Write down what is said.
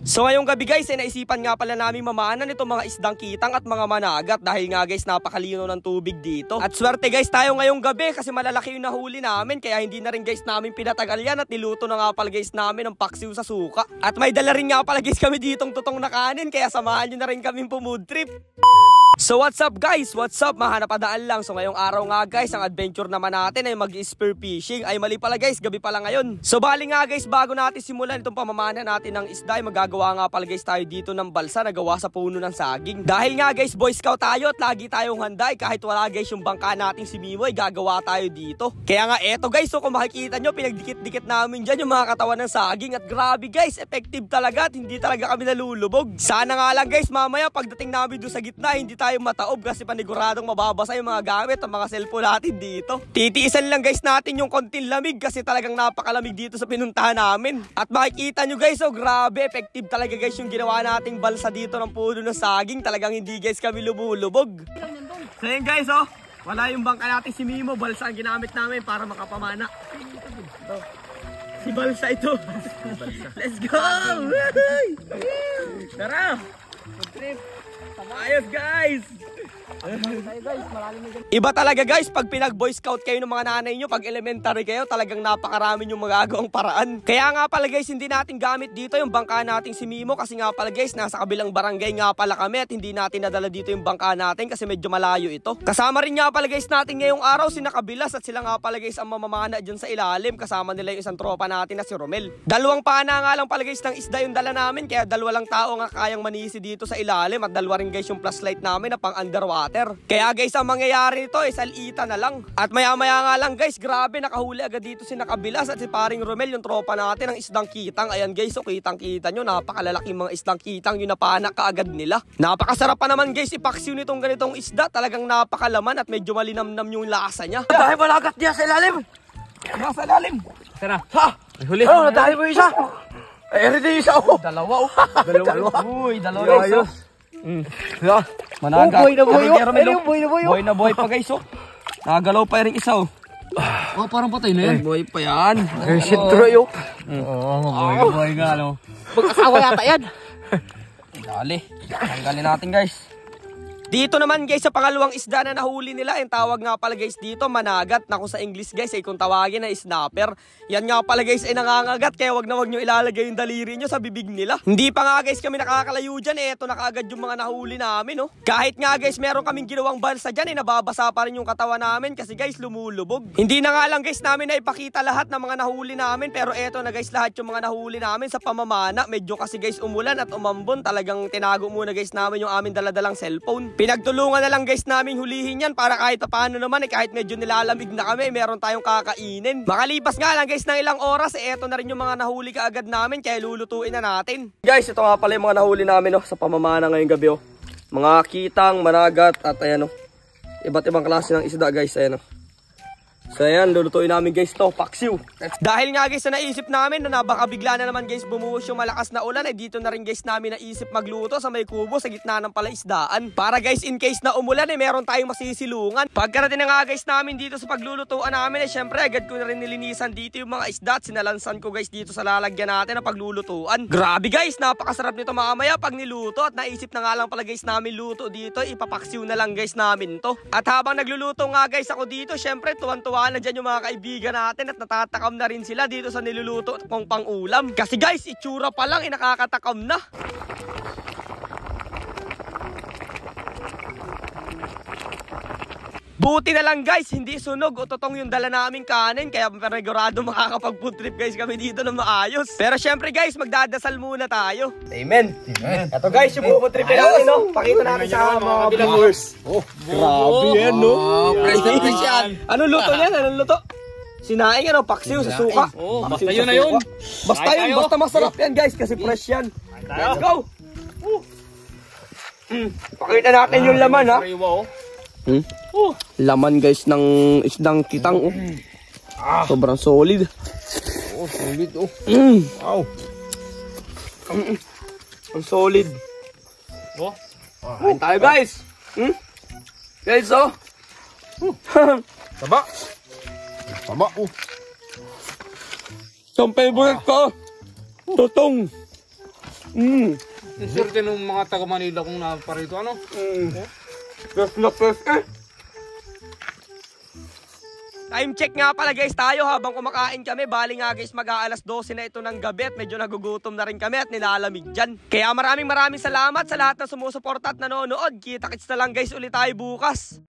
So ngayong gabi guys, naisipan nga pala namin mamaanan itong mga isdang kitang at mga managat dahil nga guys napakalino ng tubig dito. At swerte guys tayo ngayong gabi kasi malalaki yung nahuli namin kaya hindi na rin guys namin pinatagal yan at niluto na nga pala guys namin ng paksiw sa suka. At may dala rin nga pala guys kami ditong tutong na kanin kaya samahan nyo na rin kaming pumood trip. So what's up guys? What's up? Mahanap-adaan lang. So ngayong araw nga guys, ang adventure naman natin ay mag-spear fishing. Ay mali pala guys, gabi pala ngayon. So bali nga guys, bago natin simulan itong pamamana natin ng isda, ay magagawa nga pala guys tayo dito ng balsa na gawa sa puno ng saging. Dahil nga guys, Boy Scout tayo at lagi tayong handa. Kahit wala guys yung bangka natin si Mimo, ay gagawa tayo dito. Kaya nga eto guys, so kung makikita nyo, pinagdikit-dikit namin dyan yung mga katawan ng saging. At grabe guys, effective talaga at hindi talaga kami nalulubog. Sana nga lang guys, mamaya pagdating namin doon sa gitna, hindi tayo mataob kasi paniguradong mababasa yung mga gamit at mga cellphone natin dito. Titiisan lang guys natin yung konting lamig kasi talagang napakalamig dito sa pinuntahan namin. At makikita nyo guys, oh grabe, effective talaga guys yung ginawa nating balsa dito ng puno ng saging. Talagang hindi guys kami lumulubog. So yun guys, oh, wala yung bangka natin si Mimo, balsa ang ginamit namin para makapamana. Si balsa ito. Let's go! Tara! Good trip! Ayos guys! Iba talaga guys pag pinag Boy Scout kayo ng mga nanay nyo, pag elementary kayo, talagang napakarami yung magagawang paraan. Kaya nga pala guys, hindi natin gamit dito yung bangka nating si Mimo kasi nga pala guys, nasa kabilang barangay nga pala kami at hindi natin nadala dito yung bangka natin kasi medyo malayo ito. Kasama rin nga pala guys natin ngayong araw si Nakabilas at sila nga pala guys ang mamamana dyan sa ilalim. Kasama nila yung isang tropa natin na si Romel. Dalawang pana nga lang pala guys ng isda yung dala namin kaya dalawa lang tao nga kayang manisi dito sa ilalim at dalawa rin guys yung flashlight namin na pang underwater. Kaya guys, ang mangyayari nito ay salita na lang. At maya-maya nga lang guys, grabe, nakahuli agad dito si Nakabilas at si paring Romel, yung tropa natin ng isdang kitang. Ayan guys, so kitang-kita nyo, napakalalaking mga isdang kitang yung napanak kaagad nila. Napakasarap pa naman guys, ipaksiw nitong ganitong isda. Talagang napakalaman at medyo malinamnam yung lasa niya. Dahil malagat niya sa ilalim. Nasa ilalim. Tara. Ha? Huli. Oh, nadahil mo isa. Ay, ready isa oh. Dalawa oh. Dalawa. Uy, dalawa guys oh. Managa. Boy na boy pa guys oh. Nagalaw pa rin isa oh. Oh, parang patay na yan. Boy pa yan. Shit Troy oh. Oo, boy nga no. Pag-asawa yata yan. Dali. Tanggalin natin guys. Dito naman guys sa pangalawang isda na nahuli nila, yung tawag nga pala guys dito managat, na kung sa English guys ay kung tawagin na snapper. Yan nga pala guys ay nangangagat kaya wag na wag nyo ilalagay yung daliri nyo sa bibig nila. Hindi pa nga guys kami nakakalayo dyan eto na kaagad yung mga nahuli namin oh. Kahit nga guys meron kaming ginawang balsa dyan nababasa pa rin yung katawan namin kasi guys lumulubog. Hindi na nga lang guys namin na ipakita lahat ng mga nahuli namin pero eto na guys lahat yung mga nahuli namin sa pamamana. Medyo kasi guys umulan at umambon, talagang tinago muna guys namin yung aming daladalang cellphone. Pinagtulungan na lang guys namin hulihin yan para kahit paano naman kahit medyo nilalamig na kami, meron tayong kakainin. Makalipas nga lang guys ng ilang oras, eto na rin yung mga nahuli kaagad namin kaya lulutuin na natin. Guys, ito nga pala yung mga nahuli namin oh, sa pamamana ngayong gabi oh. Mga kitang, managat at ayan oh. Iba't ibang klase ng isda guys, ayan oh. So ayan, lulutuin namin guys to, paksiw. Dahil nga guys na naisip namin na baka bigla na naman guys bumuhos yung malakas na ulan, dito na rin guys namin naisip magluto sa may kubo sa gitna ng palaisdaan. Para guys in case na umulan meron tayong masisilungan. Pagkarating na nga guys namin dito sa paglulutuan namin syempre agad ko na rin nilinisan dito yung mga isda at sinalansan ko guys dito sa lalagyan natin na paglulutuan. Grabe guys, napakasarap nito mamaya pag niluto at naisip na nga lang pala guys namin luto dito, ipapaksiw na lang guys namin to. At habang nagluluto nga guys ako dito, syempre tuwan-tuwa na dyan yung mga kaibigan natin at natatakam na rin sila dito sa niluluto kong pang-ulam. Kasi guys, itsura pa lang nakakatakam na. Buti na lang guys, hindi sunog o totong yung dala naming kanin kaya panigurado makakapag-food trip guys kami dito na maayos. Pero syempre guys, magdadasal muna tayo. Amen. Ito guys, yung food trip natin no. Pakita natin sa mga viewers. Oh, grabe yan no. Anong luto yan? Anong luto? Sinaing ano, paksiw sa suka. Oh, basta yun na yun. Basta yun, basta masarap yan guys kasi fresh yan. Let's go. Pakita natin yung laman ha. Laman guys ng isdang kitang oh. Sobrang solid. Oh, solid oh. Wow. Ang solid. Oh. Kain tayo guys. Guys oh. Taba. Taba oh. Itong favorite ko. Tutong. Swerte ng mga taga Manila kung naparito, ano? Fresh na fresh eh. Time check nga pala guys tayo habang kumakain kami. Bali nga guys mag-aalas 12 na ito ng gabi at medyo nagugutom na rin kami at nilalamig dyan. Kaya maraming salamat sa lahat na sumusuporta at nanonood. Kita-kits na lang guys ulit tayo bukas.